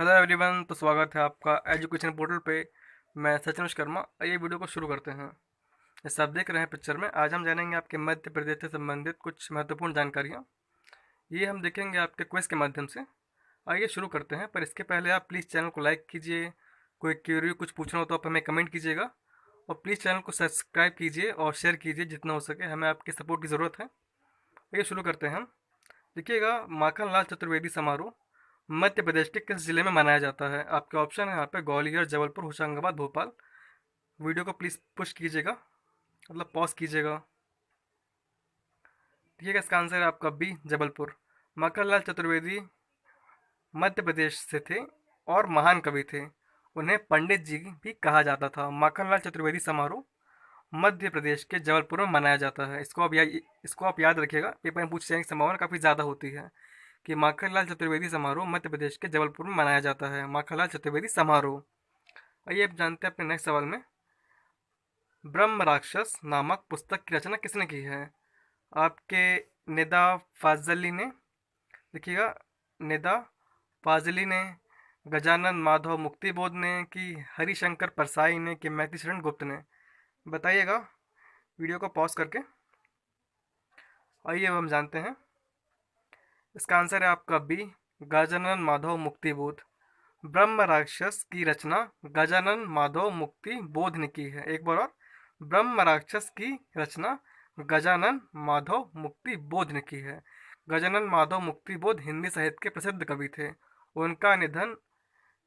Hello everyone. तो स्वागत है आपका एजुकेशन पोर्टल पे। मैं सचिन विश्वकर्मा। आइए वीडियो को शुरू करते हैं। जैसे आप देख रहे हैं पिक्चर में, आज हम जानेंगे आपके मध्य प्रदेश से संबंधित कुछ महत्वपूर्ण जानकारियाँ। ये हम देखेंगे आपके क्विज के माध्यम से। आइए शुरू करते हैं, पर इसके पहले आप प्लीज़ चैनल को लाइक कीजिए। कोई क्वेरी कुछ पूछना हो तो आप हमें कमेंट कीजिएगा, और प्लीज़ चैनल को सब्सक्राइब कीजिए और शेयर कीजिए जितना हो सके। हमें आपके सपोर्ट की ज़रूरत है। आइए शुरू करते हैं हम। देखिएगा, माखनलाल चतुर्वेदी समारोह मध्य प्रदेश के किस जिले में मनाया जाता है? आपके ऑप्शन है यहाँ पे ग्वालियर, जबलपुर, होशंगाबाद, भोपाल। वीडियो को प्लीज़ पुश कीजिएगा, मतलब पॉज कीजिएगा। देखिएगा, इसका आंसर है आपका बी, जबलपुर। माखनलाल चतुर्वेदी मध्य प्रदेश से थे और महान कवि थे। उन्हें पंडित जी भी कहा जाता था। माखनलाल चतुर्वेदी समारोह मध्य प्रदेश के जबलपुर में मनाया जाता है। इसको आप याद रखिएगा, पेपर में पूछे जाने की संभावना काफ़ी ज़्यादा होती है कि माखनलाल चतुर्वेदी समारोह मध्य प्रदेश के जबलपुर में मनाया जाता है। माखनलाल चतुर्वेदी समारोह। आइए अब जानते हैं अपने नेक्स्ट सवाल में। ब्रह्म राक्षस नामक पुस्तक की रचना किसने की है? आपके निदा फाजली ने, देखिएगा, निदा फाजली ने, गजानन माधव मुक्तिबोध ने, कि हरिशंकर परसाई ने, कि मैथिली शरण गुप्त ने? बताइएगा वीडियो को पॉज करके। आइए अब हम जानते हैं। इसका आंसर है आपका बी, गजानन माधव मुक्तिबोध। ब्रह्म राक्षस की रचना गजानन माधव मुक्ति बोध ने की है। एक बार और, ब्रह्म राक्षस की रचना गजानन माधव मुक्ति बोध ने की है। गजानन माधव मुक्ति बोध हिंदी साहित्य के प्रसिद्ध कवि थे। उनका निधन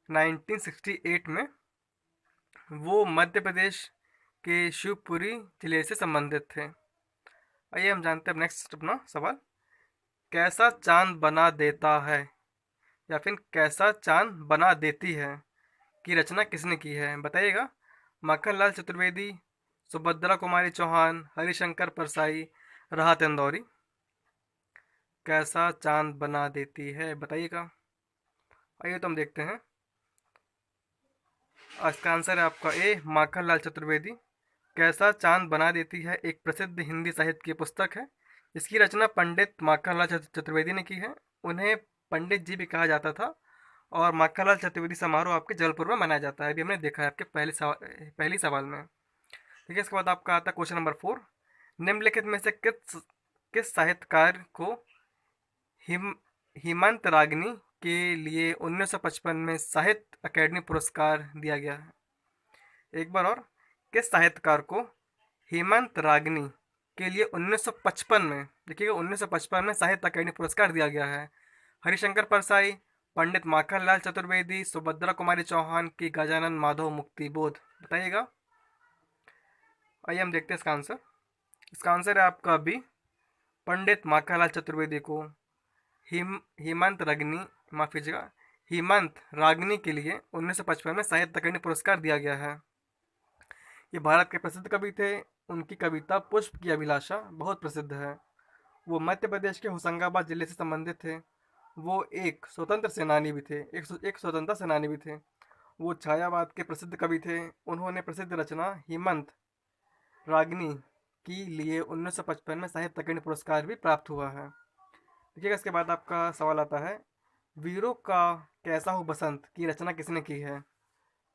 1968 में। वो मध्य प्रदेश के शिवपुरी जिले से संबंधित थे। आइए हम जानते हैं नेक्स्ट अपना सवाल। कैसा चांद बना देता है, या फिर कैसा चांद बना देती है की रचना किसने की है? बताइएगा। माखनलाल चतुर्वेदी, सुभद्रा कुमारी चौहान, हरिशंकर परसाई, राहत इंदौरी। कैसा चांद बना देती है, बताइएगा। आइए तो हम देखते हैं। इसका आंसर है आपका ए, माखनलाल चतुर्वेदी। कैसा चांद बना देती है एक प्रसिद्ध हिंदी साहित्य की पुस्तक है। इसकी रचना पंडित माखनलाल चतुर्वेदी ने की है। उन्हें पंडित जी भी कहा जाता था। और माखनलाल चतुर्वेदी समारोह आपके जबलपुर में मनाया जाता है। अभी हमने देखा है आपके पहली सवाल में। ठीक है, इसके बाद आपका आता है क्वेश्चन नंबर 4। निम्नलिखित में से किस साहित्यकार को हिम हेमंत रागनी के लिए 1955 में साहित्य अकेडमी पुरस्कार दिया गया है? एक बार और, किस साहित्यकार को हेमंत रागनी के लिए 1955 में, देखिएगा, 1955 में साहित्य अकेडमी पुरस्कार दिया गया है? हरिशंकर परसाई, पंडित माखनलाल चतुर्वेदी, सुभद्रा कुमारी चौहान, की गजानन माधव मुक्ति बोध? बताइएगा। आइए हम देखते हैं इसका आंसर। इसका आंसर है आपका बी, पंडित माखनलाल चतुर्वेदी को हेमंत रागनी, माफ कीजिएगा, हेमंत रागनी के लिए 1955 में साहित्य अकेडमी पुरस्कार दिया गया है। ये भारत के प्रसिद्ध कवि थे। उनकी कविता पुष्प की अभिलाषा बहुत प्रसिद्ध है। वो मध्य प्रदेश के होशंगाबाद जिले से संबंधित थे। वो एक स्वतंत्र सेनानी भी थे, एक स्वतंत्रता सेनानी भी थे। वो छायावाद के प्रसिद्ध कवि थे। उन्होंने प्रसिद्ध रचना हेमंत रागनी के लिए 1955 में साहित्य अकेडमी पुरस्कार भी प्राप्त हुआ है। देखिएगा, इसके बाद आपका सवाल आता है। वीरों का कैसा हो बसंत की रचना किसने की है?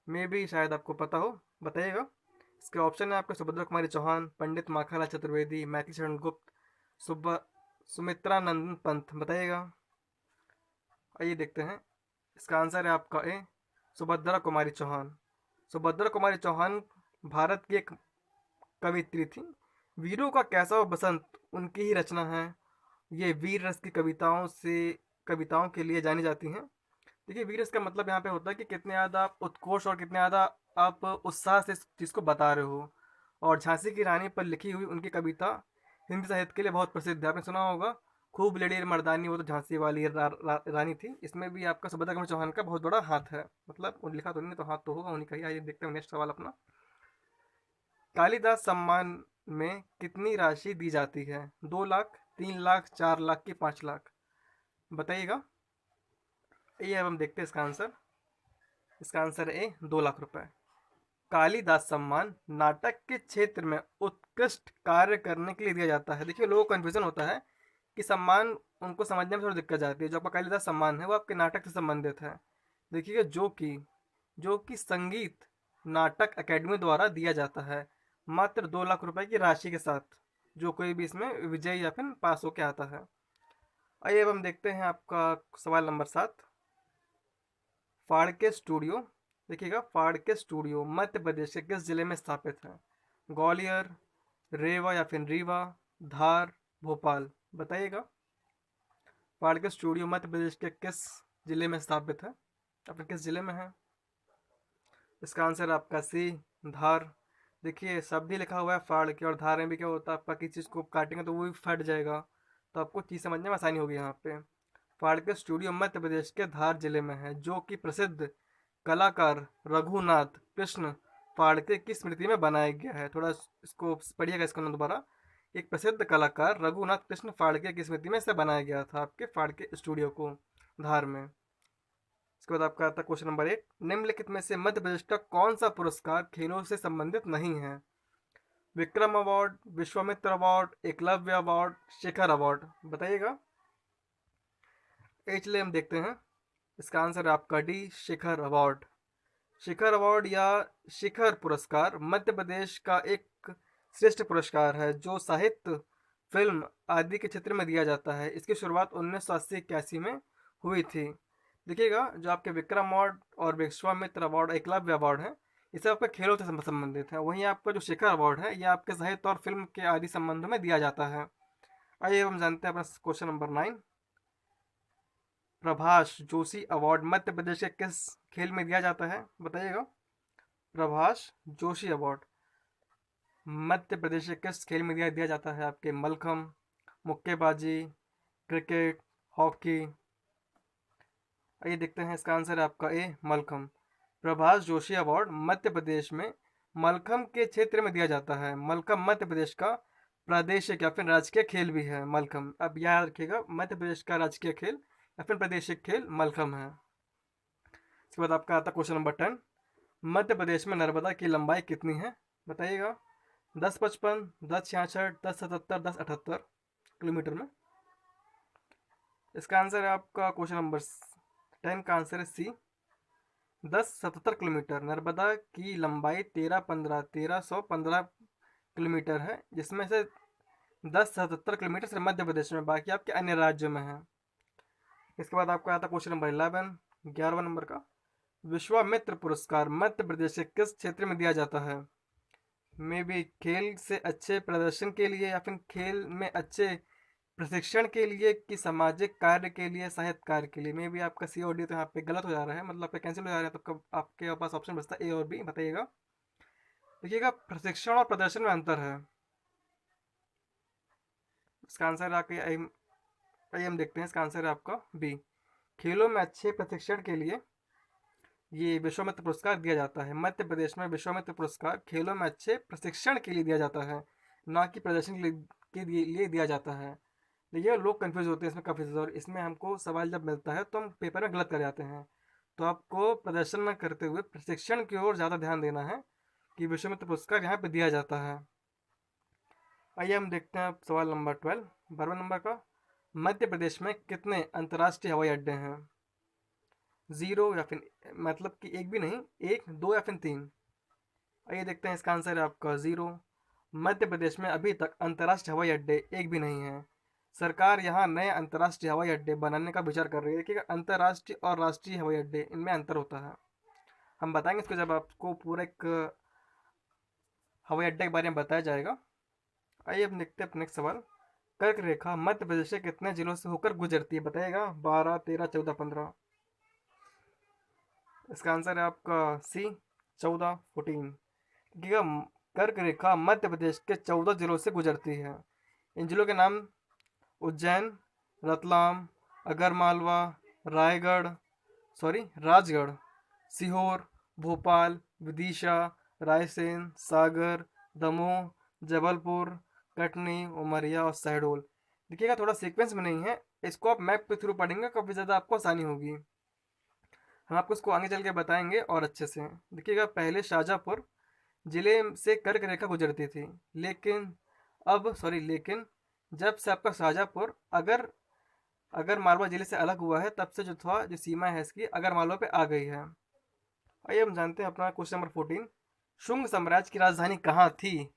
मे भी शायद आपको पता हो, बताइएगा। इसके ऑप्शन है आपके सुभद्रा कुमारी चौहान, पंडित माखनलाल चतुर्वेदी, मैथिली शरण गुप्त, सुमित्रा नंदन पंत। बताइएगा। आइए देखते हैं। इसका आंसर है आपका ए, सुभद्रा कुमारी चौहान। सुभद्रा कुमारी चौहान भारत की एक कवित्री थी। वीरों का कैसा हो बसंत उनकी ही रचना है। ये वीर रस की कविताओं के लिए जानी जाती हैं। देखिए, वीर रस का मतलब यहाँ पे होता है कि कितने ज़्यादा आप उत्कोष और कितने ज़्यादा आप उत्साह से इस चीज़ को बता रहे हो। और झांसी की रानी पर लिखी हुई उनकी कविता हिंदी साहित्य के लिए बहुत प्रसिद्ध है। आपने सुना होगा, खूब लड़ी रे मर्दानी वो तो झांसी वाली रानी थी। इसमें भी आपका सुभद्रा कुमार चौहान का बहुत बड़ा हाथ है। मतलब लिखा तो नहीं, तो हाथ तो होगा उन्हीं का ही। आइए देखते हैं नेक्स्ट सवाल अपना। कालिदास सम्मान में कितनी राशि दी जाती है? 2 लाख, 3 लाख, 4 लाख की 5 लाख? बताइएगा। ये अब हम देखते हैं इसका आंसर। इसका आंसर है ए, 2 लाख रुपए। कालिदास सम्मान नाटक के क्षेत्र में उत्कृष्ट कार्य करने के लिए दिया जाता है। देखिए, लोगों को कन्फ्यूजन होता है कि सम्मान उनको समझने में थोड़ी दिक्कत जाती है। जो आपका कालिदास सम्मान है वो आपके नाटक से संबंधित है। देखिएगा जो कि संगीत नाटक अकेडमी द्वारा दिया जाता है, मात्र 2 लाख रुपए की राशि के साथ, जो कोई भी इसमें विजयी या फिर पास होके आता है। आइए अब हम देखते हैं आपका सवाल नंबर 7। फाड़के स्टूडियो, देखिएगा फाड़के स्टूडियो मध्य प्रदेश के किस जिले में स्थापित है? ग्वालियर, रेवा या फिर रीवा, धार, भोपाल, बताइएगा। फाड़के स्टूडियो मध्य प्रदेश के किस जिले में स्थापित है, अपने किस जिले में है? इसका आंसर आपका सी, धार। देखिए शब्द ही लिखा हुआ है फाड़ के, और धार में भी क्या होता है, आपका किसी चीज़ को काटेंगे तो वो भी फट जाएगा, तो आपको चीज़ समझने में आसानी होगी यहाँ पे। फाड़ के स्टूडियो मध्य प्रदेश के धार जिले में है, जो कि प्रसिद्ध कलाकार रघुनाथ कृष्ण फाड़के की स्मृति में बनाया गया है। थोड़ा इसको पढ़िएगा, इसका नाम दोबारा। एक प्रसिद्ध कलाकार रघुनाथ कृष्ण फाड़के की स्मृति में इसे बनाया गया था, आपके फाड़के स्टूडियो को, धार में। इसके बाद आपका आता है क्वेश्चन नंबर 8। निम्नलिखित में से मध्य प्रदेश का कौन सा पुरस्कार खेलों से संबंधित नहीं है? Vikram award, Vishwamitra award, Eklavya award, Shikhar award, बताइएगा। चलिए हम देखते हैं। इसका आंसर है आपका D, Shikhar award. Shikhar award या शिखर पुरस्कार मध्य प्रदेश का एक श्रेष्ठ पुरस्कार है, जो साहित्य, फिल्म आदि के क्षेत्र में दिया जाता है। इसकी शुरुआत 1980-81 में हुई थी। देखिएगा जो आपके विक्रम अवार्ड और विश्वामित्र अवार्ड, एकलव्य अवार्ड है, ये सब आपके खेलों से संबंधित है। वहीं आपका जो शिखर अवार्ड है, ये आपके साहित्य और फिल्म के आदि संबंधों में दिया जाता है। आइए हम जानते हैं अपना question number 9। Prabhash Joshi award Madhya Pradesh के किस खेल में दिया जाता है, बताइएगा। प्रभाष जोशी अवार्ड मध्य प्रदेश के किस खेल में दिया जाता है? आपके मलखम, मुक्केबाजी, क्रिकेट, हॉकी। आइए देखते हैं, इसका आंसर है आपका ए, मलखम। प्रभाष जोशी अवार्ड मध्य प्रदेश में मलखम के क्षेत्र में दिया जाता है। मलखम मध्य प्रदेश का प्रादेशिक या फिर राजकीय खेल भी है, मलखम। अब याद रखिएगा, मध्य प्रदेश का राजकीय खेल या फिर प्रादेशिक खेल मलखम है। इसके बाद आपका आता क्वेश्चन नंबर 10। मध्य प्रदेश में नर्मदा की लंबाई कितनी है, बताइएगा। 1055, 1066, 1077, 1078 किलोमीटर में। इसका आंसर है आपका क्वेश्चन नंबर 10 का आंसर है सी, 1077 किलोमीटर। नर्मदा की लंबाई 1315 किलोमीटर है, जिसमें से 1077 किलोमीटर सिर्फ मध्य प्रदेश में, बाकी आपके अन्य राज्यों में है। इसके बाद आपका आता क्वेश्चन नंबर 11, 11वां नंबर का। विश्वामित्र पुरस्कार मध्य प्रदेश के किस क्षेत्र में दिया जाता है? मे भी खेल से अच्छे प्रदर्शन के लिए, या फिर खेल में अच्छे प्रशिक्षण के लिए, कि सामाजिक कार्य के लिए, साहित्य कार्य के लिए। मे भी आपका सी और डी तो यहाँ पे गलत हो जा रहा है, मतलब आपका कैंसिल हो जा रहा है, तो कब आपके पास ऑप्शन बचता है ए और बी, बताइएगा। देखिएगा प्रशिक्षण और प्रदर्शन में अंतर है। इसका आंसर आके आइए हम देखते हैं। इसका आंसर है आपका बी, खेलों में अच्छे प्रशिक्षण के लिए ये विश्वामित्र पुरस्कार दिया जाता है। मध्य प्रदेश में विश्वामित्र पुरस्कार खेलों में अच्छे प्रशिक्षण के लिए दिया जाता है, ना कि प्रदर्शन के लिए दिया जाता है। देखिए लोग कंफ्यूज होते हैं इसमें काफ़ी ज़्यादा, और इसमें हमको सवाल जब मिलता है तो हम पेपर में गलत कर जाते हैं। तो आपको प्रदर्शन न करते हुए प्रशिक्षण की ओर ज़्यादा ध्यान देना है, कि विश्वामित्र पुरस्कार यहाँ पर दिया जाता है। आइए हम देखते हैं सवाल नंबर 12, 12वें नंबर का। मध्य प्रदेश में कितने अंतर्राष्ट्रीय हवाई अड्डे हैं? 0 या फिर मतलब कि एक भी नहीं, 1, 2 या फिर 3। आइए देखते हैं, इसका आंसर है आपका 0। मध्य प्रदेश में अभी तक अंतर्राष्ट्रीय हवाई अड्डे एक भी नहीं है। सरकार यहाँ नए अंतर्राष्ट्रीय हवाई अड्डे बनाने का विचार कर रही है। देखिएगा अंतर्राष्ट्रीय और राष्ट्रीय हवाई अड्डे, इनमें अंतर होता है। हम बताएंगे इसको जब आपको पूरा एक हवाई अड्डे के बारे में बताया जाएगा। आइए अब देखते हैं नेक्स्ट सवाल। कर्क रेखा मध्य प्रदेश के कितने जिलों से होकर गुजरती है, बताइएगा। 12, 13, 14, 15। इसका आंसर है आपका सी, 14, 14। देखिएगा कर्क रेखा मध्य प्रदेश के 14 जिलों से गुजरती है। इन जिलों के नाम उज्जैन, रतलाम, अगरमालवा, राजगढ़, सीहोर, भोपाल, विदिशा, रायसेन, सागर, दमोह, जबलपुर, कटनी, उमरिया और शहडोल। देखिएगा थोड़ा सीक्वेंस में नहीं है, इसको आप मैप के थ्रू पढ़ेंगे काफ़ी ज़्यादा आपको आसानी होगी। हम आपको इसको आगे चल के बताएंगे और अच्छे से। देखिएगा पहले शाहजहाँपुर जिले से कर्क रेखा गुजरती थी, लेकिन जब से आपका शाहजहाँपुर अगर अगर मालवा जिले से अलग हुआ है तब से जो था जो सीमा है इसकी अगर मालवा पे आ गई है। आइए हम जानते हैं अपना क्वेश्चन नंबर 14। शुंग साम्राज्य की राजधानी कहाँ थी?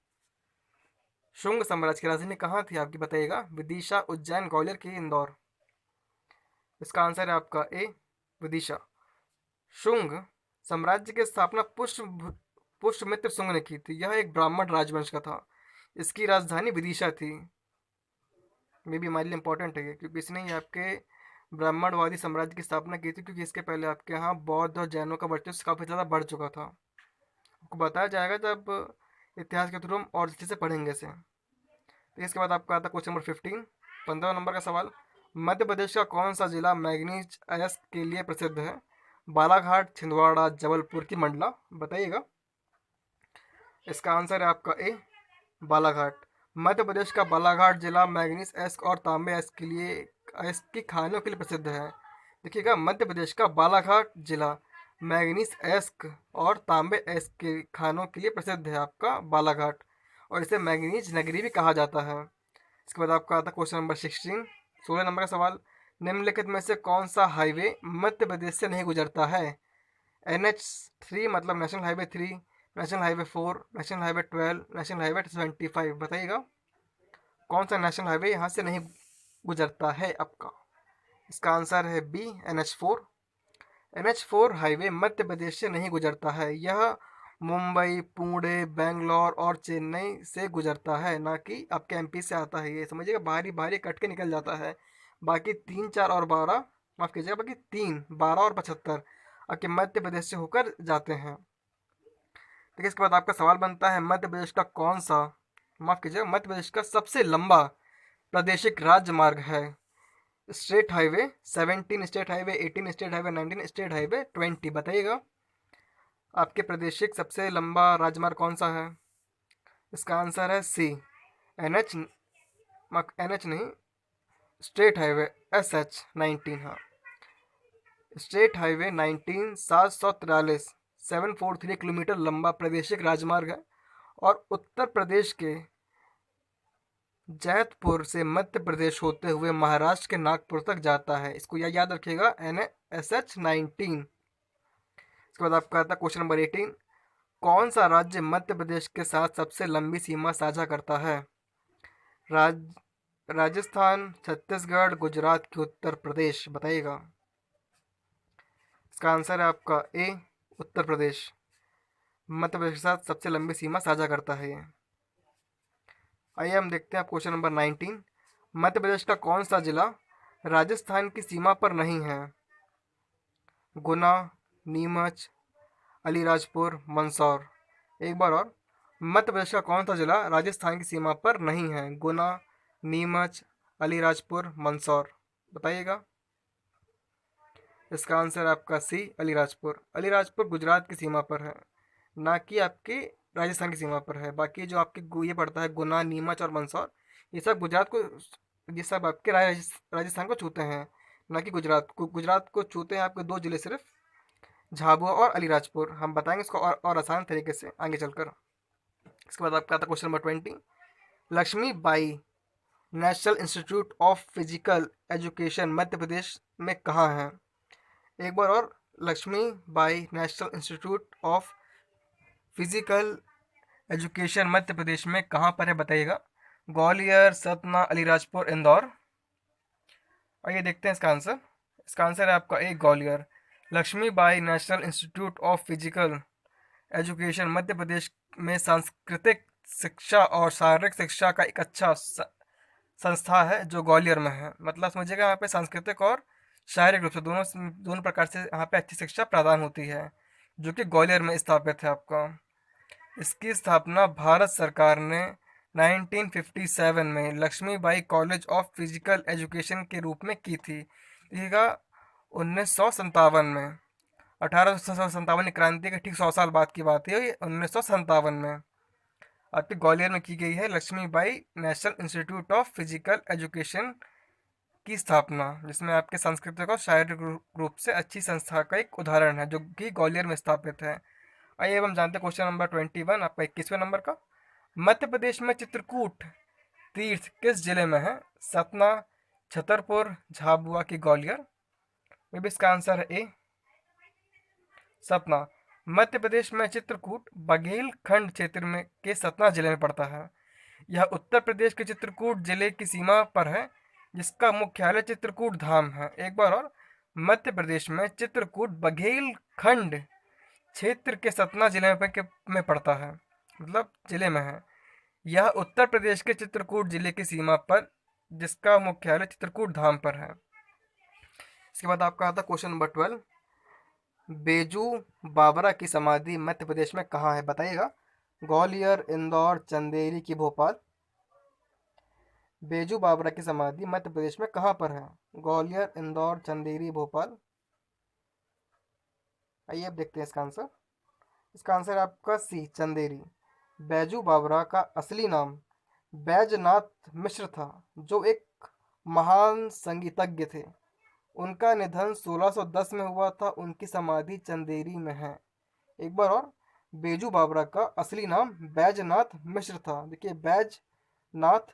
शुंग साम्राज्य की राजधानी कहाँ थी आपकी बताइएगा? विदिशा, उज्जैन, ग्वालियर की इंदौर? इसका आंसर है आपका ए, विदिशा। शुंग साम्राज्य की स्थापना पुष्यमित्र शुंग ने की थी। यह एक ब्राह्मण राजवंश का था। इसकी राजधानी विदिशा थी। मे भी हमारे लिए इंपॉर्टेंट है ये, क्योंकि इसने ही आपके ब्राह्मणवादी साम्राज्य की स्थापना की थी, क्योंकि इसके पहले आपके यहाँ बौद्ध और जैनों का वर्चस्व काफ़ी ज़्यादा बढ़ चुका था। आपको बताया जाएगा जब इतिहास के थ्रू हम और अच्छे से पढ़ेंगे इसे। तो इसके बाद आपका आता क्वेश्चन नंबर 15, 15 नंबर का सवाल। मध्य प्रदेश का कौन सा जिला मैग्नीज अयस्क के लिए प्रसिद्ध है? बालाघाट, छिंदवाड़ा, जबलपुर की मंडला? बताइएगा। इसका आंसर है आपका ए, बालाघाट। मध्य प्रदेश का बालाघाट जिला मैग्नीज एस्क और तांबे एस्क के लिए एस्क की खानों के लिए प्रसिद्ध है। देखिएगा, मध्य प्रदेश का बालाघाट जिला मैग्नीज एस्क और तांबे एस्क के खानों के लिए प्रसिद्ध है आपका बालाघाट, और इसे मैग्नीज नगरी भी कहा जाता है। इसके बाद आपका आता क्वेश्चन नंबर 16, 16 नंबर का सवाल। निम्नलिखित में से कौन सा हाईवे मध्य प्रदेश से नहीं गुजरता है? NH3 मतलब national highway 3, national highway 4, national highway 12, national highway 25? बताइएगा कौन सा नेशनल हाईवे यहाँ से नहीं गुजरता है आपका? इसका आंसर है B, NH4। NH4 highway Madhya Pradesh से नहीं गुजरता है। यह मुंबई, पुणे, बेंगलोर और चेन्नई से गुजरता है, ना कि आपके MP से आता है। ये समझिएगा, बाहरी बाहरी कट के निकल जाता है। बाकी 3, 4 और 12, माफ़ कीजिएगा, बाकी 3, 12 और 75 आपके मध्य प्रदेश से होकर जाते हैं। देखिए, इसके बाद आपका सवाल बनता है, मध्य प्रदेश का कौन सा, माफ़ कीजिएगा, मध्य प्रदेश का सबसे लंबा प्रादेशिक राजमार्ग है? State highway 17, state highway 18, state highway 19, state highway 20? बताइएगा आपके प्रादेशिक सबसे लंबा राजमार्ग कौन सा है? इसका आंसर है सी, NH, NH नहीं, स्टेट हाईवे SH19। हाँ, स्टेट हाईवे 19 743 743 किलोमीटर लंबा प्रादेशिक राजमार्ग है, और उत्तर प्रदेश के जैतपुर से मध्य प्रदेश होते हुए महाराष्ट्र के नागपुर तक जाता है। इसको याद रखिएगा, SH19। इसके बाद आपका आता क्वेश्चन नंबर 18। कौन सा राज्य मध्य प्रदेश के साथ सबसे लंबी सीमा साझा करता है? राजस्थान, छत्तीसगढ़, गुजरात की उत्तर प्रदेश? बताइएगा। इसका आंसर है आपका ए, उत्तर प्रदेश। मध्य प्रदेश के साथ सबसे लंबी सीमा साझा करता है ये। आइए हम देखते हैं क्वेश्चन नंबर 19। मध्य प्रदेश का कौन सा जिला राजस्थान की सीमा पर नहीं है? गुना, नीमच, अलीराजपुर, मंदसौर? एक बार और, मध्य प्रदेश का कौन सा जिला राजस्थान की सीमा पर नहीं है? गुना, नीमच, अलीराजपुर, मंदसौर? बताइएगा। इसका आंसर आपका सी, अलीराजपुर। अलीराजपुर गुजरात की सीमा पर है, ना कि आपकी राजस्थान की सीमा पर है। बाकी जो आपके ये पड़ता है गुना, नीमच और मंदसौर, ये सब गुजरात को, ये सब आपके राजस्थान को छूते हैं, ना कि गुजरात को। गुजरात को छूते हैं आपके 2 जिले सिर्फ, झाबुआ और अलीराजपुर। हम बताएंगे इसको और आसान तरीके से आगे चलकर। इसके बाद आपका आता question number 20। Lakshmi Bai national institute of physical education Madhya Pradesh में कहाँ है? एक बार और, Lakshmi Bai national institute of physical education Madhya Pradesh में कहाँ पर है? बताइएगा। ग्वालियर, सतना, अलीराजपुर, इंदौर? आइए देखते हैं इसका आंसर। इसका आंसर है आपका एक, Gwalior. Lakshmibai national institute of physical education Madhya Pradesh में सांस्कृतिक शिक्षा और शारीरिक शिक्षा का एक अच्छा संस्था है, जो ग्वालियर में है। मतलब समझिएगा, यहाँ पे सांस्कृतिक और शारीरिक रूप से दोनों प्रकार से यहाँ पे अच्छी शिक्षा प्रदान होती है, जो कि ग्वालियर में स्थापित है आपका। इसकी स्थापना भारत सरकार ने 1957 में Lakshmibai college of physical education के रूप में की थी। देखिएगा, 1957 में, 1857 की क्रांति के ठीक 100 साल बाद की बात है। 1957 में आपके ग्वालियर में की गई है Lakshmibai national institute of physical education की स्थापना, जिसमें आपके सांस्कृतिक और शारीरिक रूप से अच्छी संस्था का एक उदाहरण है, जो कि ग्वालियर में स्थापित है। आइए अब हम जानते हैं क्वेश्चन नंबर 21 आपका 21वें नंबर का। मध्य प्रदेश में चित्रकूट तीर्थ किस जिले में है? सतना, छतरपुर, झाबुआ की ग्वालियर? ये भी इसका आंसर है ए, सतना। मध्य प्रदेश में चित्रकूट बघेलखंड क्षेत्र में के सतना जिले में पड़ता है। यह उत्तर प्रदेश के चित्रकूट जिले की सीमा पर है, जिसका मुख्यालय चित्रकूट धाम है। एक बार और, मध्य प्रदेश में चित्रकूट बघेलखंड क्षेत्र के सतना जिले में पड़ता है, मतलब जिले में है। यह उत्तर प्रदेश के चित्रकूट जिले की सीमा पर, जिसका मुख्यालय चित्रकूट धाम पर है। इसके बाद आपका आता क्वेश्चन नंबर 12। बेजू बावरा की समाधि मध्य प्रदेश में कहाँ है, बताइएगा? ग्वालियर, इंदौर, चंदेरी की भोपाल? बेजू बावरा की समाधि मध्य प्रदेश में कहाँ पर है? ग्वालियर, इंदौर, चंदेरी, भोपाल? आइए अब देखते हैं इसका आंसर। इसका आंसर है आपका सी, चंदेरी। बैजू बावरा का असली नाम बैजनाथ मिश्र था, जो एक महान संगीतज्ञ थे। उनका निधन 1610 में हुआ था। उनकी समाधि चंदेरी में है। एक बार और, बेजू बावरा का असली नाम बैजनाथ मिश्र था। देखिए, बैजनाथ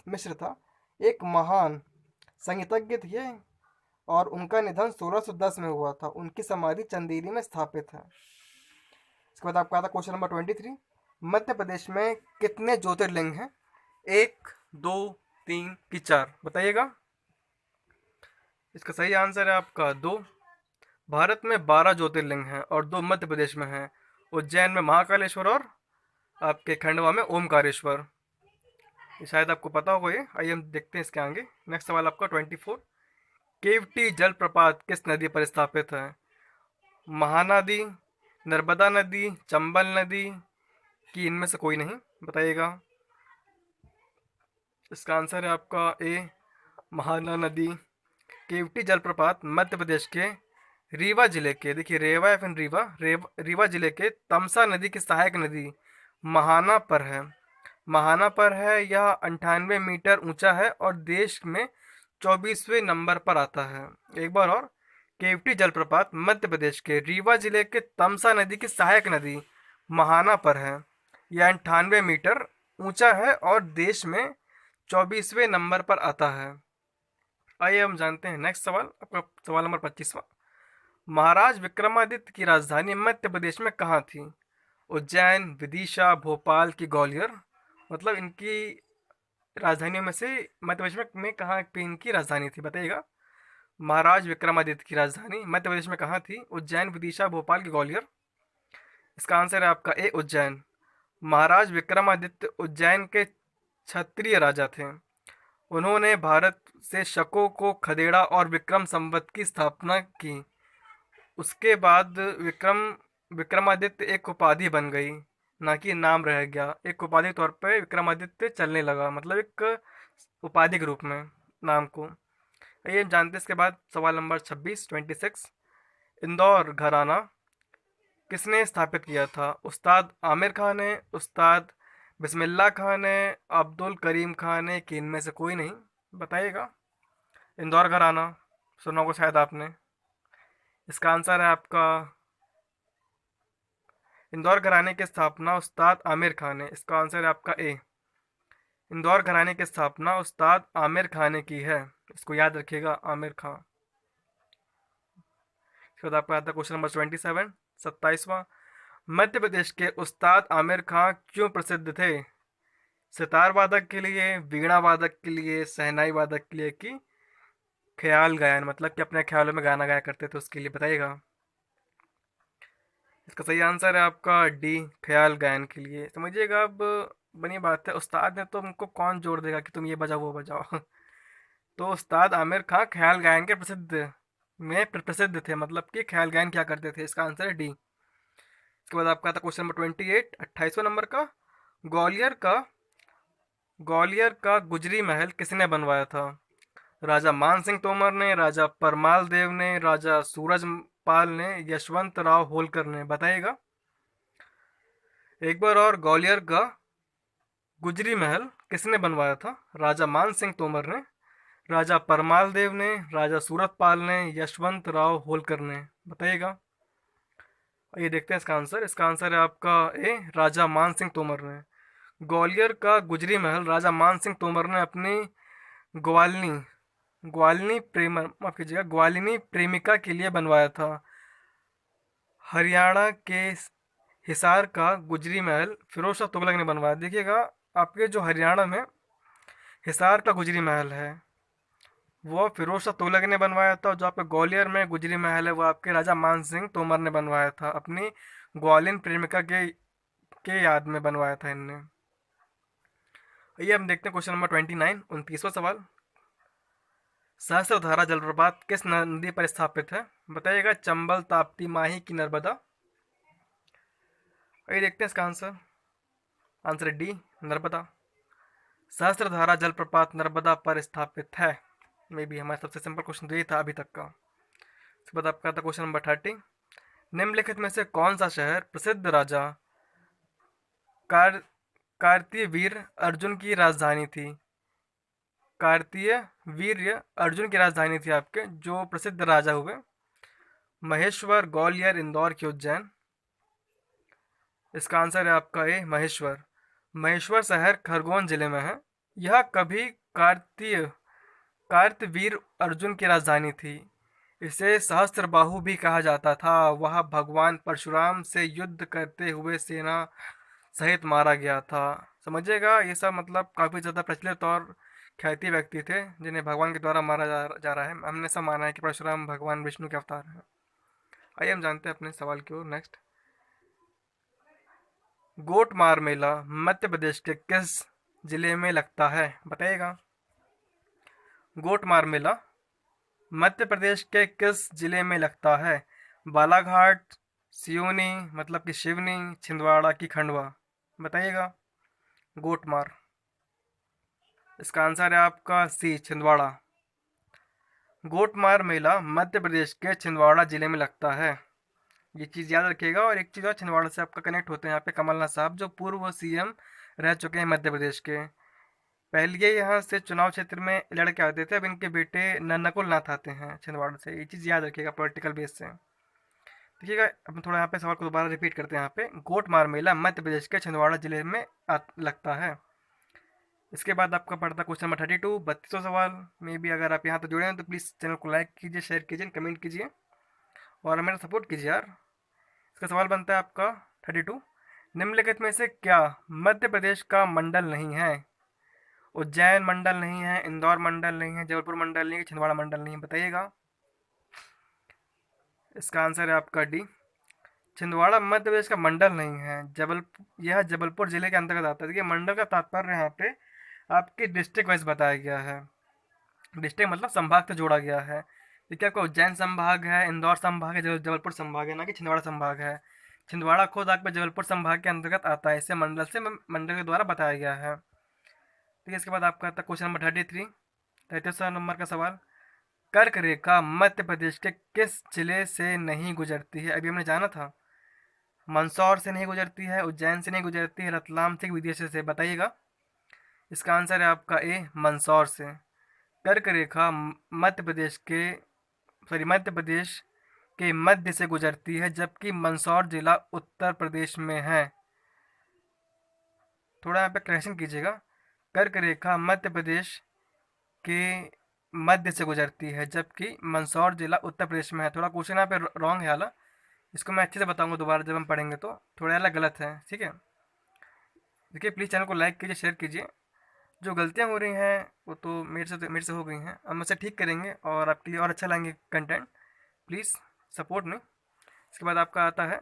मिश्र था, एक महान संगीतज्ञ थे, और उनका निधन 1610 में हुआ था। उनकी समाधि चंदेरी में स्थापित है। इसके बाद आपका आता क्वेश्चन नंबर 23। मध्य प्रदेश में कितने ज्योतिर्लिंग हैं? 1, 2, 3 कि 4? बताइएगा। इसका सही आंसर है आपका 2। भारत में 12 ज्योतिर्लिंग हैं और 2 मध्य प्रदेश में हैं। उज्जैन में महाकालेश्वर और आपके खंडवा में ओमकारेश्वर। ये शायद आपको पता होगा ये। आइए हम देखते हैं इसके आगे। नेक्स्ट सवाल आपका 24। केवटी जलप्रपात किस नदी पर स्थापित है? महानदी, नर्मदा नदी, चंबल नदी कि इनमें से कोई नहीं? बताइएगा। इसका आंसर है आपका ए, महानदा नदी। केवटी जलप्रपात मध्य प्रदेश के रीवा जिले के, देखिए रेवा या फिर रीवा जिले के तमसा नदी की सहायक नदी महाना पर है। महाना पर है। यह 98 मीटर ऊंचा है और देश में 24वें नंबर पर आता है। एक बार और, केवटी जलप्रपात मध्य प्रदेश के रीवा जिले के तमसा नदी की सहायक नदी महाना पर है। यह 98 मीटर ऊंचा है और देश में 24वें नंबर पर आता है। आइए हम जानते हैं नेक्स्ट सवाल, आपका सवाल नंबर 25वां। महाराज विक्रमादित्य की राजधानी मध्य प्रदेश में कहाँ थी? उज्जैन, विदिशा, भोपाल की ग्वालियर? मतलब इनकी राजधानियों में से मध्य प्रदेश में कहाँ पे इनकी राजधानी थी? बताइएगा। महाराज विक्रमादित्य की राजधानी मध्य प्रदेश में कहाँ थी? उज्जैन, विदिशा, भोपाल की ग्वालियर? इसका आंसर है आपका ए, उज्जैन। महाराज विक्रमादित्य उज्जैन के क्षत्रिय राजा थे। उन्होंने भारत से शकों को खदेड़ा और विक्रम संवत की स्थापना की। उसके बाद विक्रमादित्य एक उपाधि बन गई, ना कि नाम रह गया। एक उपाधि के तौर पे विक्रमादित्य चलने लगा, मतलब एक उपाधि के रूप में नाम को। आइए जानते हैं इसके बाद सवाल नंबर 26। इंदौर घराना किसने स्थापित किया था? उस्ताद आमिर खान ने, उस्ताद बिस्मिल्लाह खान ने, अब्दुल करीम खान ने कि इनमें से कोई नहीं? बताइएगा। इंदौर घराना सुना होगा शायद आपने। इसका आंसर है आपका, इंदौर घराने की स्थापना उस्ताद आमिर खान ने। इसका आंसर है आपका ए, इंदौर घराने की स्थापना उस्ताद आमिर खान ने की है। इसको याद रखिएगा, आमिर खान। इसके बाद आपका आता है क्वेश्चन नंबर 27, 27वां। मध्य प्रदेश के उस्ताद आमिर खान क्यों प्रसिद्ध थे? सितार वादक के लिए, वीणा वादक के लिए, शहनाई वादक के लिए कि ख्याल गायन, मतलब कि अपने ख्यालों में गाना गाया करते थे उसके लिए? बताइएगा। इसका सही आंसर है आपका डी, ख्याल गायन के लिए। समझिएगा अब, बनी बात है, उस्ताद ने तो उनको कौन जोड़ देगा कि तुम ये बजाओ वो बजाओ। तो उस्ताद आमिर खान ख्याल गायन के प्रसिद्ध थे, मतलब कि ख्याल गायन क्या करते थे। इसका आंसर है डी। इसके बाद आपका था क्वेश्चन नंबर 28, 28वां नंबर का। ग्वालियर का ग्वालियर का गुजरी महल किसने बनवाया था? राजा मान सिंह तोमर ने, राजा परमाल देव ने, राजा सूरजपाल ने, यशवंत राव होलकर ने? बताइएगा। एक बार और, ग्वालियर का गुजरी महल किसने बनवाया था? राजा मान सिंह तोमर ने, राजा परमाल देव ने, राजा सूरजपाल ने, यशवंत राव होलकर ने? बताइएगा। ये देखते हैं इसका आंसर। इसका आंसर है आपका ए, राजा मान सिंह तोमर ने। ग्वालियर का गुजरी महल राजा मान सिंह तोमर ने अपनी ग्वालनी ग्वालिनी प्रेम माफ कीजिएगा, ग्वालिनी प्रेमिका के लिए बनवाया था। हरियाणा के हिसार का गुजरी महल फिरोज शाह तुगलक ने बनवाया। देखिएगा, आपके जो हरियाणा में हिसार का गुजरी महल है वो फिरोज शाह तुगलक ने बनवाया था। जो आपके ग्वालियर में गुजरी महल है वो आपके राजा मान सिंह तोमर ने बनवाया था, अपनी ग्वालिन प्रेमिका के याद में बनवाया था इनने। आइए हम देखते हैं क्वेश्चन नंबर 29, 29वां सवाल। सहस्त्रधारा जलप्रपात किस नदी पर स्थापित है? बताइएगा। चंबल, ताप्ती, माही की नर्मदा। आइए देखते हैं इसका आंसर। आंसर है डी, नर्मदा। सहस्त्रधारा जलप्रपात नर्मदा पर स्थापित है। मे बी हमारा सबसे सिंपल क्वेश्चन तो ये था अभी तक का। उसके बाद आपका था क्वेश्चन नंबर 30। निम्नलिखित में से कौन सा शहर प्रसिद्ध राजा कार कार्तीय वीर अर्जुन की राजधानी थी? कार्तीय वीर्य अर्जुन की राजधानी थी आपके जो प्रसिद्ध राजा हुए। महेश्वर, ग्वालियर, इंदौर की उज्जैन। इसका आंसर है आपका ए, महेश्वर। महेश्वर शहर खरगोन जिले में है। यह कभी कार्तीय कार्तवीर अर्जुन की राजधानी थी। इसे सहस्त्रबाहु भी कहा जाता था। वह भगवान परशुराम से युद्ध करते हुए सेना सहित मारा गया था। समझिएगा, ये सब मतलब काफ़ी ज़्यादा प्रचलित और ख्याति व्यक्ति थे जिन्हें भगवान के द्वारा मारा जा रहा है। हमने सब माना है कि परशुराम भगवान विष्णु के अवतार हैं। आइए हम जानते हैं अपने सवाल की ओर। नेक्स्ट, गोटमार मेला मध्य प्रदेश के किस जिले में लगता है? बताइएगा। गोटमार मेला मध्य प्रदेश के किस जिले में लगता है? बालाघाट, सिवनी मतलब कि शिवनी, छिंदवाड़ा की खंडवा। बताइएगा। गोटमार, इसका आंसर है आपका सी, छिंदवाड़ा। गोटमार मेला मध्य प्रदेश के छिंदवाड़ा जिले में लगता है। ये चीज़ याद रखिएगा। और एक चीज़ और, छिंदवाड़ा से आपका कनेक्ट होते हैं यहाँ पे कमलनाथ साहब जो पूर्व सीएम रह चुके हैं मध्य प्रदेश के। पहले ये यहाँ से चुनाव क्षेत्र में लड़के आते थे, अब इनके बेटे नकुल नाथ आते हैं छिंदवाड़ा से। ये चीज़ याद रखिएगा पॉलिटिकल बेस से। देखिएगा, अब थोड़ा यहाँ पे सवाल को दोबारा रिपीट करते हैं। यहाँ पे गोटमार मेला मध्य प्रदेश के छिंदवाड़ा जिले में लगता है। इसके बाद आपका पड़ता क्वेश्चन नंबर 32, 32वां सवाल। में भी अगर आप यहाँ तो जुड़े हैं तो प्लीज़ चैनल को लाइक कीजिए, शेयर कीजिए, कमेंट कीजिए और मेरा सपोर्ट कीजिए यार। इसका सवाल बनता है आपका 32। निम्नलिखित में से क्या मध्य प्रदेश का मंडल नहीं है? उज्जैन मंडल नहीं है, इंदौर मंडल नहीं है, जबलपुर मंडल नहीं है, छिंदवाड़ा मंडल नहीं है। बताइएगा। इसका आंसर है आपका डी, छिंदवाड़ा मध्य प्रदेश का मंडल नहीं है। यह जबलपुर जिले के अंतर्गत आता है। देखिए, मंडल का तात्पर्य यहाँ पे आपके डिस्ट्रिक्ट वाइज बताया गया है। डिस्ट्रिक्ट मतलब संभाग से जोड़ा गया है। देखिए, आपका उज्जैन संभाग है, इंदौर संभाग है, जबलपुर संभाग है, ना कि छिंदवाड़ा संभाग है। छिंदवाड़ा खुद आपके जबलपुर संभाग के अंतर्गत आता है। इसे मंडल के द्वारा बताया गया है। ठीक है, इसके बाद आपका आता है क्वेश्चन नंबर 33, 33वां नंबर का सवाल। कर्क रेखा मध्य प्रदेश के किस जिले से नहीं गुजरती है? अभी हमने जाना था। मंदसौर से नहीं गुजरती है, उज्जैन से नहीं गुजरती है, रतलाम से, विदिशा से। बताइएगा। इसका आंसर है आपका ए, मंदसौर से। कर्क रेखा मध्य प्रदेश के मध्य से गुजरती है, जबकि मंदसौर जिला उत्तर प्रदेश में है। थोड़ा यहाँ पे करेक्शन कीजिएगा। कर्क रेखा मध्य प्रदेश के मध्य से गुजरती है, जबकि मंदसौर जिला उत्तर प्रदेश में है। थोड़ा क्वेश्चन यहाँ पे रॉन्ग है हालांकि, इसको मैं अच्छे से बताऊंगा दोबारा जब हम पढ़ेंगे तो। थोड़ा अलग गलत है, ठीक है। देखिए, प्लीज़ चैनल को लाइक कीजिए, शेयर कीजिए। जो गलतियाँ हो रही हैं वो तो मेरे से हो गई हैं, हम मुझसे ठीक करेंगे और आपके लिए और अच्छा लाएंगे कंटेंट। प्लीज़ सपोर्ट में। इसके बाद आपका आता है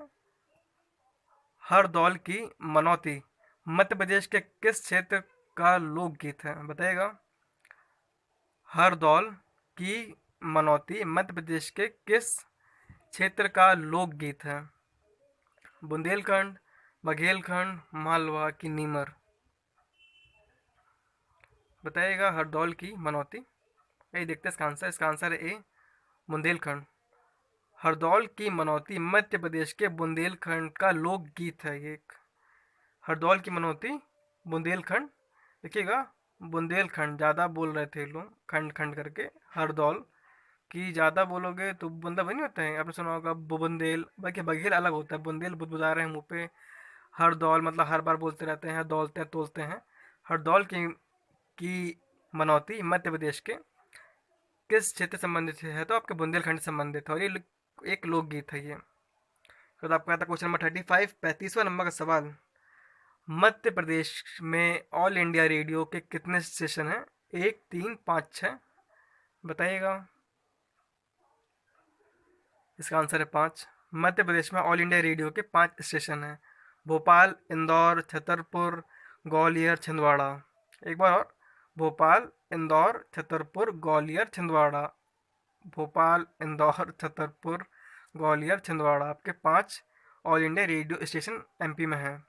हरदौल की मनौती मध्य प्रदेश के किस क्षेत्र का लोकगीत है? बताइएगा। हरदौल की मनौती मध्य प्रदेश के किस क्षेत्र का लोकगीत है? बुंदेलखंड, बघेलखंड, मालवा की नीमर। बताइएगा। हरदौल की मनौती। यही देखते हैं इसका आंसर। इसका आंसर है ए, बुंदेलखंड। हरदौल की मनौती मध्य प्रदेश के बुंदेलखंड का लोकगीत है ये। हरदौल की मनौती, बुंदेलखंड। देखिएगा, बुंदेलखंड ज़्यादा बोल रहे थे लोग, खंड खंड करके। हरदौल की ज़्यादा बोलोगे तो बुंदा बनी होता है, आपने सुना होगा बुंदेल। बाकी बघेल अलग होता है, बुंदेल बुदबुदा रहे हैं मुँह पे। हरदौल मतलब हर बार बोलते रहते हैं, दौलते तोलते हैं। हरदौल की मनौती मध्य प्रदेश के किस क्षेत्र से संबंधित है? तो आपके बुंदेलखंड से संबंधित है, और ये एक लोकगीत है ये। फिर आपका आता है क्वेश्चन नंबर 35, 35वां नंबर का सवाल। मध्य प्रदेश में ऑल इंडिया रेडियो के कितने स्टेशन हैं? 1, 3, 5, 6, बताइएगा। इसका आंसर है 5। मध्य प्रदेश में ऑल इंडिया रेडियो के 5 स्टेशन हैं। भोपाल, इंदौर, छतरपुर, ग्वालियर, छिंदवाड़ा। एक बार और, भोपाल, इंदौर, छतरपुर, ग्वालियर, छिंदवाड़ा। भोपाल, इंदौर, छतरपुर, ग्वालियर, छिंदवाड़ा, आपके 5 all India radio station MP में हैं।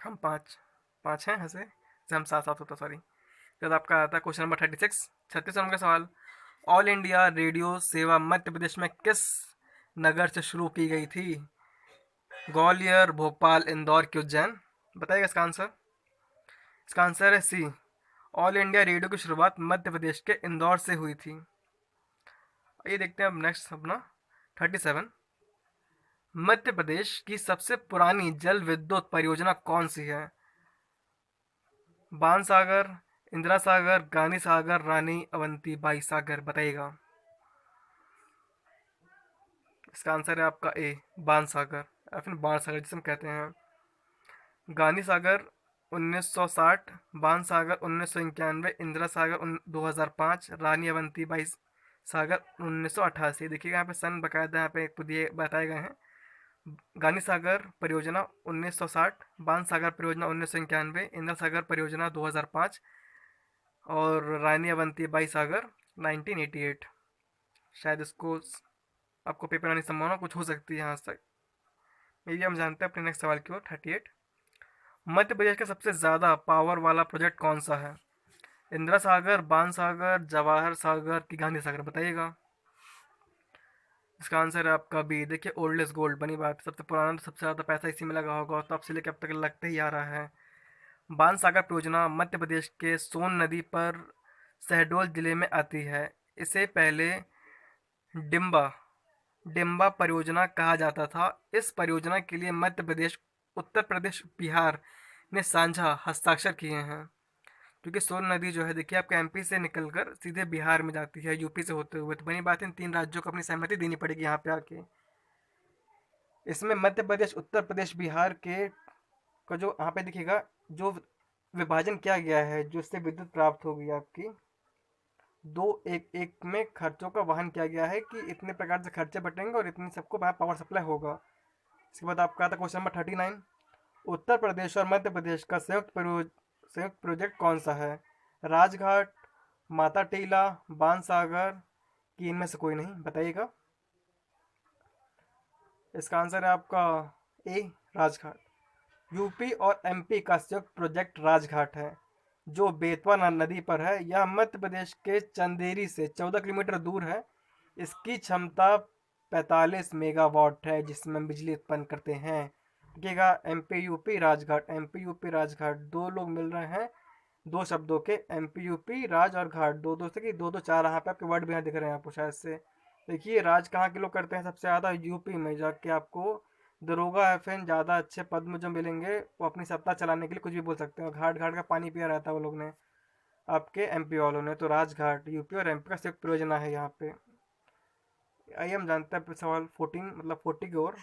हम 5 5 हैं ऐसे, हम 7 7 होता, सॉरी। फिर आपका आता है क्वेश्चन नंबर 36, 36 नंबर का सवाल। ऑल इंडिया रेडियो सेवा मध्य प्रदेश में किस नगर से शुरू की गई थी? ग्वालियर, भोपाल, इंदौर की उज्जैन। बताइएगा इसका आंसर। इसका आंसर है सी। ऑल इंडिया रेडियो की शुरुआत मध्य प्रदेश के इंदौर से हुई थी। ये देखते हैं अब नेक्स्ट अपना 37। मध्य प्रदेश की सबसे पुरानी जल विद्युत परियोजना कौन सी है? बाण सागर, इंदिरा सागर, गांधी सागर, रानी अवंतीबाई सागर। बताइएगा। इसका आंसर है आपका ए, बाण सागर, या फिर बाण सागर जिसे हम कहते हैं। गांधी सागर 1960, बाण सागर 1991, इंदिरा सागर 2005, रानी अवंतीबाई सागर 1988। देखिएगा यहाँ पे सन बकायदा यहाँ पे दिए बताए गए हैं। गांधी सागर परियोजना 1960, बाण सागर परियोजना 1991, इंदिरा सागर परियोजना 2005, और रानी अवंतीबाई सागर 1988। शायद इसको आपको पेपर आने की संभावना कुछ हो सकती है यहाँ तक। ये हम जानते हैं अपने नेक्स्ट सवाल की ओर 38। मध्य प्रदेश का सबसे ज़्यादा पावर वाला प्रोजेक्ट कौन सा है? इंदिरा सागर, बाण सागर, जवाहर सागर की गांधी सागर। बताइएगा। इसका आंसर है आपका बी। देखिए, ओल्ड इज गोल्ड, बनी बात। सबसे पुराना तो सबसे ज़्यादा पैसा इसी में लगा होगा, तो अब से लेकर अब तक लगते ही आ रहा है। बाण सागर परियोजना मध्य प्रदेश के सोन नदी पर शहडोल जिले में आती है। इसे पहले डिम्बा डिम्बा परियोजना कहा जाता था। इस परियोजना के लिए मध्य प्रदेश, उत्तर प्रदेश, बिहार ने साझा हस्ताक्षर किए हैं। क्योंकि सोन नदी जो है, देखिए, आपके एमपी से निकलकर सीधे बिहार में जाती है यूपी से होते हुए, तो बनी बात है इन 3 राज्यों को अपनी सहमति देनी पड़ेगी यहाँ पे आके। इसमें मध्य प्रदेश, उत्तर प्रदेश, बिहार के का जो यहाँ पे दिखेगा, जो विभाजन किया गया है, जो इससे विद्युत प्राप्त होगी आपकी, दो एक एक में खर्चों का वहन किया गया है कि इतने प्रकार से खर्चे बटेंगे और इतनी सबको पावर सप्लाई होगा। इसके बाद आपका आता है क्वेश्चन नंबर 39। उत्तर प्रदेश और मध्य प्रदेश का संयुक्त प्रोजेक्ट कौन सा है? राजघाट, माता टीला, बाण सागर की इनमें से कोई नहीं। बताइएगा। इसका आंसर है आपका ए, राजघाट। यूपी और एमपी का संयुक्त प्रोजेक्ट राजघाट है, जो बेतवा नदी पर है। यह मध्य प्रदेश के चंदेरी से 14 किलोमीटर दूर है। इसकी क्षमता 45 मेगावाट है, जिसमें हम बिजली उत्पन्न करते हैं। देखिएगा, MP UP Rajghat, MP UP Rajghat, दो लोग मिल रहे हैं दो शब्दों के, एमपी यूपी राज और घाट, दो दो से कि दो दो चार, यहाँ पे आपके वर्ड भी यहाँ दिख रहे हैं आपको शायद से। देखिए, राज कहाँ के लोग करते हैं सबसे ज़्यादा? यूपी में जाके आपको दरोगा एफएन ज़्यादा अच्छे पद में जो मिलेंगे, वो अपनी सत्ता चलाने के लिए कुछ भी बोल सकते हैं। घाट घाट का पानी पिया रहता है वो लोग ने, आपके एमपी वालों ने। तो राजघाट यूपी और एमपी का संयुक्त परियोजना है यहाँ पे। आइए हम जानते हैं सवाल 14 मतलब 40 की ओर।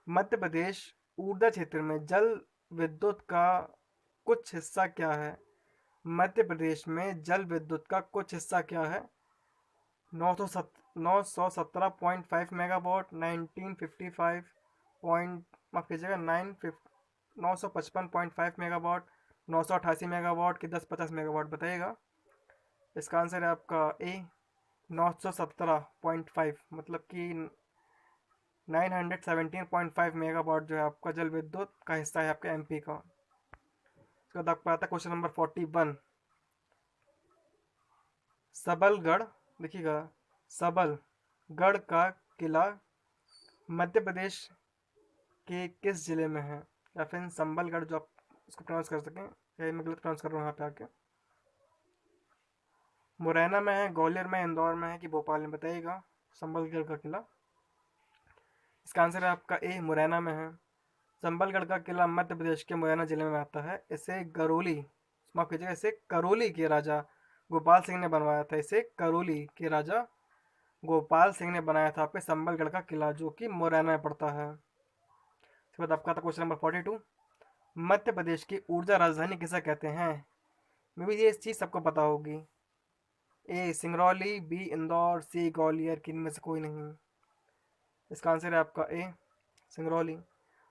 मध्य प्रदेश ऊर्जा क्षेत्र में जल विद्युत का कुछ हिस्सा क्या है? मध्य प्रदेश में जल विद्युत का कुछ हिस्सा क्या है? 917.5 मेगावाट, 1955 पॉइंट, माफ कीजिएगा, 955.5 मेगावाट, 988 मेगावाट की 1050 मेगावाट। बताइएगा। इसका आंसर है आपका ए, 917.5, मतलब कि 917.5 मेगावाट जो है आपका जल विद्युत का हिस्सा है आपके एमपी का। इसके बाद आपका आता है क्वेश्चन नंबर 41। सबलगढ़, देखिएगा, सबलगढ़ का किला मध्य प्रदेश के किस जिले में है? या फिर संबलगढ़, जो आप उसको प्रोनाउंस कर सकें, या मैं गलत प्रोनाउंस कर रहा हूँ यहाँ पे आके। मुरैना में है, ग्वालियर में, इंदौर में है कि भोपाल में? बताइएगा। संबलगढ़ का किला, इसका आंसर है आपका ए, मुरैना में है। संबलगढ़ का किला मध्य प्रदेश के मुरैना जिले में आता है। इसे गरोली, माफ कीजिएगा, इसे करौली के राजा गोपाल सिंह ने बनवाया था इसे। करौली के राजा गोपाल सिंह ने बनाया था पे संबलगढ़ का किला, जो कि मुरैना में पड़ता है। इसके बाद आपका था क्वेश्चन नंबर 42। मध्य प्रदेश की ऊर्जा राजधानी किसे कहते हैं? मे भी ये चीज़ सबको पता होगी। ए सिंगरौली, बी इंदौर, सी ग्वालियर, किन में से कोई नहीं। इसका आंसर है आपका ए सिंगरौली।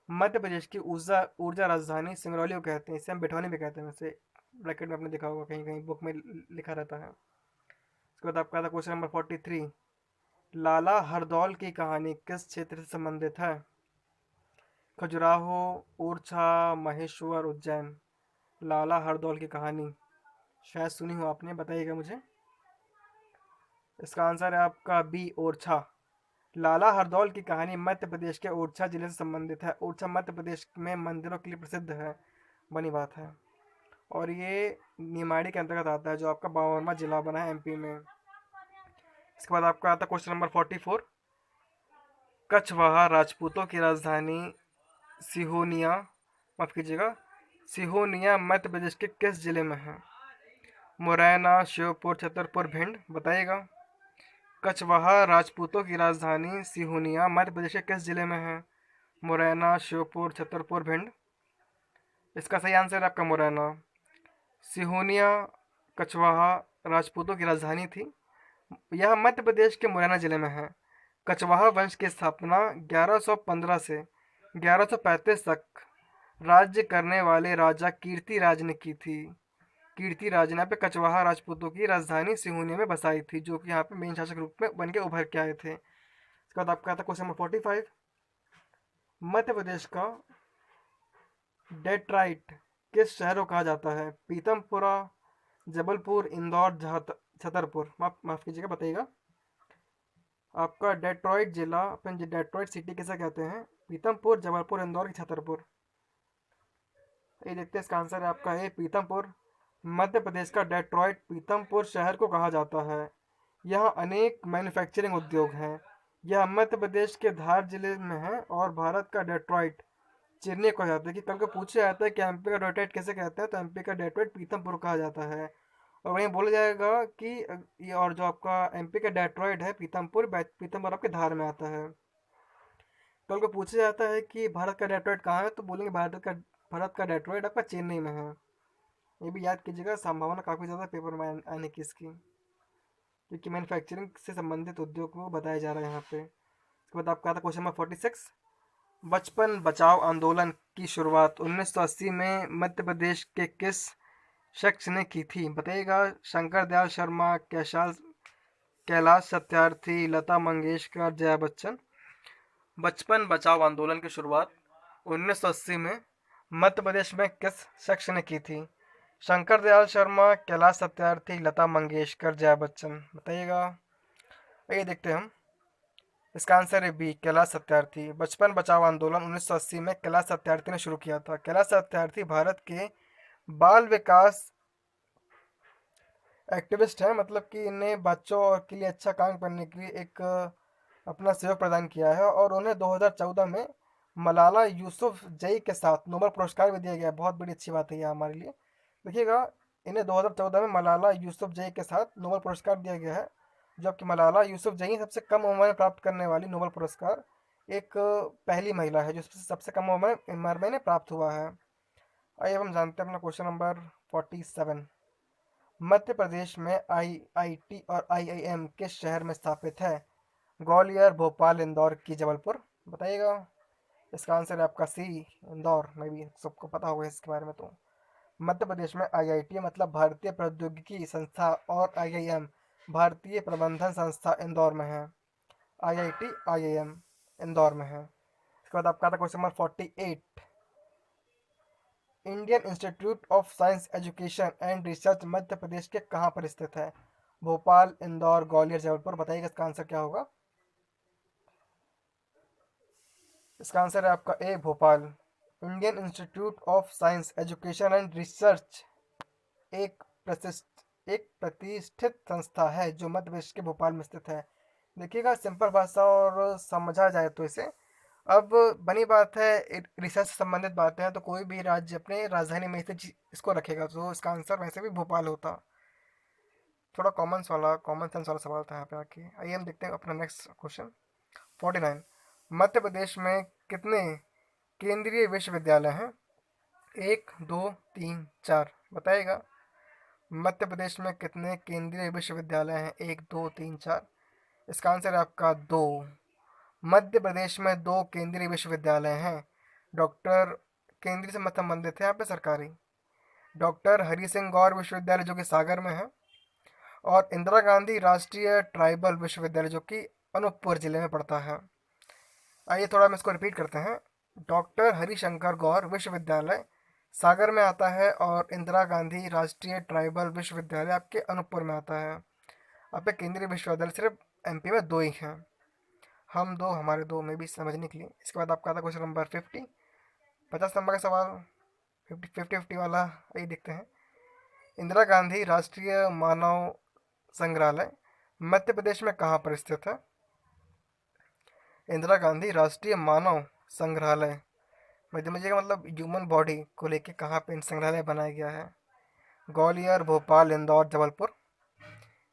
मध्य प्रदेश की ऊर्जा ऊर्जा राजधानी सिंगरौली को कहते हैं। इसे हम बिठौनी भी कहते हैं, वैसे ब्रैकेट में आपने देखा होगा, कहीं कहीं बुक में लिखा रहता है। उसके बाद आपका था क्वेश्चन नंबर 43। लाला हरदौल की कहानी किस क्षेत्र से संबंधित है? खजुराहो, ओरछा, महेश्वर, उज्जैन। लाला हरदौल की कहानी शायद सुनी हो आपने, बताइएगा मुझे। इसका आंसर है आपका बी ओरछा। लाला हरदौल की कहानी मध्य प्रदेश के ओरछा जिले से संबंधित है। ओरछा मध्य प्रदेश में मंदिरों के लिए प्रसिद्ध है, बनी बात है। और ये निमाड़ी के अंतर्गत आता है, जो आपका 52वां जिला बना है एमपी में। इसके बाद आपका आता है क्वेश्चन नंबर 44। कछवाहा राजपूतों की राजधानी सिहोनिया, माफ कीजिएगा, सिहोनिया मध्य प्रदेश के किस जिले में है? मुरैना, श्योपुर, छतरपुर, भिंड, बताइएगा। कछवाहा राजपूतों की राजधानी सिहोनिया मध्य प्रदेश के किस जिले में है? मुरैना, श्योपुर, छतरपुर, भिंड। इसका सही आंसर है आपका मुरैना। सिहोनिया कछवाहा राजपूतों की राजधानी थी। यह मध्य प्रदेश के मुरैना जिले में है। कछवाहा वंश की स्थापना 1115 से 1135 तक राज्य करने वाले राजा कीर्तिराज ने की थी। कीर्तिराज ने यहाँ पे कछवाहा राजपूतों की राजधानी सिहोनिया में बसाई थी, जो कि यहाँ पे मेन शासक रूप में बन के उभर के आए थे। इसके बाद आपका आता क्वेश्चन नंबर 45। मध्य प्रदेश का डेट्राइट किस शहर को कहा जाता है? पीतमपुरा, जबलपुर, इंदौर, छतरपुर, माफ कीजिएगा, बताइएगा। आपका डेट्रॉइट जिला, अपन डेट्रॉइट सिटी किसे कहते हैं? पीतमपुर, जबलपुर, इंदौर की छतरपुर। ये देखते हैं, इसका आंसर है आपका ए पीतमपुर। मध्य प्रदेश का डेट्रॉइट पीतमपुर शहर को कहा जाता है। यहाँ अनेक मैन्युफैक्चरिंग उद्योग हैं। यह मध्य प्रदेश के धार जिले में है और भारत का डेट्रॉइट चिरने को जाता है। कि कल को पूछा जाता है कि एमपी का डेट्रॉइट कैसे कहते हैं, तो एमपी का डेट्रॉइट पीतमपुर कहा जाता है। और वहीं बोला जाएगा कि ये, और जो आपका एमपी का डेट्रॉइट है पीतमपुर, पीतमपुर आपके धार में आता है। कल को पूछा जाता है कि भारत का डेट्रॉइट कहाँ है, तो बोलेंगे भारत का डेट्रॉइट आपका चेन्नई में है। ये भी याद कीजिएगा, संभावना काफ़ी ज़्यादा पेपर में आने की इसकी, क्योंकि मैन्युफैक्चरिंग से संबंधित उद्योग को बताया जा रहा है यहाँ पे। इसके बाद आपका आता क्वेश्चन नंबर 46। बचपन बचाओ आंदोलन की शुरुआत 1980 में मध्य प्रदेश के किस शख्स ने की थी? बताइएगा। शंकर दयाल शर्मा, कैलाश सत्यार्थी, लता मंगेशकर, जया बच्चन। बचपन बचाओ आंदोलन की शुरुआत 1980 में मध्य प्रदेश में किस शख्स ने की थी? शंकर दयाल शर्मा, कैलाश सत्यार्थी, लता मंगेशकर, जया बच्चन, बताइएगा। ये देखते हैं हम। इसका आंसर है बी कैलाश सत्यार्थी। बचपन बचाओ आंदोलन 1980 में कैलाश सत्यार्थी ने शुरू किया था। कैलाश सत्यार्थी भारत के बाल विकास एक्टिविस्ट है, मतलब कि इन्हें बच्चों और के लिए अच्छा काम करने के लिए एक अपना सहयोग प्रदान किया है। और उन्हें 2014 में मलाला यूसुफ जई के साथ नोबेल पुरस्कार भी दिया गया। बहुत बड़ी अच्छी बात है यह हमारे लिए। देखिएगा, इन्हें 2014 में मलाला यूसुफ जई के साथ नोबेल पुरस्कार दिया गया है, जबकि मलाला यूसुफ जई सबसे कम उम्र में प्राप्त करने वाली नोबेल पुरस्कार एक पहली महिला है जो सबसे कम उम्र में प्राप्त हुआ है। आइए हम जानते हैं अपना क्वेश्चन नंबर 47। मध्य प्रदेश में आईआईटी और आईआईएम किस शहर में स्थापित है? ग्वालियर, भोपाल, इंदौर की जबलपुर, बताइएगा। इसका आंसर है आपका सी इंदौर। में भी सबको पता होगा इसके बारे में। तो मध्य प्रदेश में आईआईटी मतलब भारतीय प्रौद्योगिकी संस्था और आईआईएम भारतीय प्रबंधन संस्था इंदौर में है। आईआईटी आईआईएम इंदौर में है। इसके बाद आपका आता question number 48। Indian institute of science education and research Madhya Pradesh के कहाँ पर स्थित है? भोपाल, इंदौर, ग्वालियर, जबलपुर, बताइएगा इसका आंसर क्या होगा। इसका आंसर है आपका A Bhopal. Indian institute of science education and research एक प्रतिष्ठित संस्था है जो मध्य प्रदेश के भोपाल में स्थित है। देखिएगा, सिंपल भाषा और समझा जाए तो इसे, अब बनी बात है रिसर्च से संबंधित बातें हैं तो कोई भी राज्य अपने राजधानी में से इसको रखेगा, तो इसका आंसर वैसे भी भोपाल होता। थोड़ा कॉमन सेंस वाला सवाल था यहाँ पे आके। आइए हम देखते हैं अपना नेक्स्ट क्वेश्चन। 49। मध्य प्रदेश में कितने केंद्रीय विश्वविद्यालय हैं? 1, 2, 3, 4 बताइएगा। मध्य प्रदेश में कितने केंद्रीय विश्वविद्यालय हैं? 1, 2, 3, 4। इसका आंसर है आपका 2। मध्य प्रदेश में 2 केंद्रीय विश्वविद्यालय हैं। डॉक्टर, केंद्रीय से मत संबंधित है यहाँ पे सरकारी। डॉक्टर हरि सिंह गौर विश्वविद्यालय जो कि सागर में है, और इंदिरा गांधी राष्ट्रीय ट्राइबल विश्वविद्यालय जो कि अनूपपुर जिले में पड़ता है। आइए थोड़ा हम इसको रिपीट करते हैं। डॉक्टर हरिशंकर गौर विश्वविद्यालय सागर में आता है, और इंदिरा गांधी राष्ट्रीय ट्राइबल विश्वविद्यालय आपके अनूपपुर में आता है। आपके केंद्रीय विश्वविद्यालय सिर्फ एमपी में 2 ही हैं। हम 2, हमारे 2 में भी समझने के लिए। इसके बाद आपका आता क्वेश्चन नंबर 50, 50 नंबर का सवाल, 50 वाला। आइए देखते हैं। इंदिरा गांधी राष्ट्रीय मानव संग्रहालय मध्य प्रदेश में कहाँ पर स्थित है? इंदिरा गांधी राष्ट्रीय मानव संग्रहालय मध्य प्रदेश का मतलब ह्यूमन बॉडी को लेके कहाँ पे संग्रहालय बनाया गया है? ग्वालियर, भोपाल, इंदौर, जबलपुर।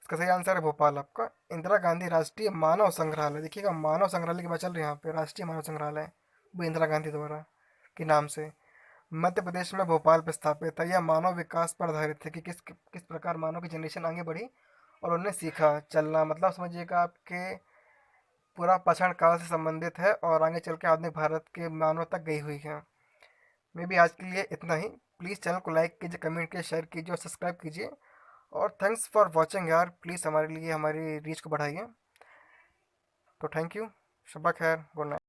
इसका सही आंसर है भोपाल आपका। इंदिरा गांधी राष्ट्रीय मानव संग्रहालय, देखिएगा मानव संग्रहालय की बात चल रही है यहाँ पे, राष्ट्रीय मानव संग्रहालय वो इंदिरा गांधी द्वारा के नाम से मध्य प्रदेश में भोपाल पर स्थापित है। यह मानव विकास पर आधारित है कि किस प्रकार मानव की जनरेशन आगे बढ़ी और उन्होंने सीखा चलना, मतलब समझिएगा आपके पूरा पाषाण काल से संबंधित है और आगे चल के आधुनिक भारत के मानव तक गई हुई है। मे भी आज के लिए इतना ही। प्लीज़ चैनल को लाइक कीजिए, कमेंट कीजिए, शेयर कीजिए और सब्सक्राइब कीजिए। और थैंक्स फॉर वॉचिंग यार, प्लीज़ हमारे लिए हमारी रीच को बढ़ाइए। तो थैंक यू, शब्बा खैर, गुड नाइट।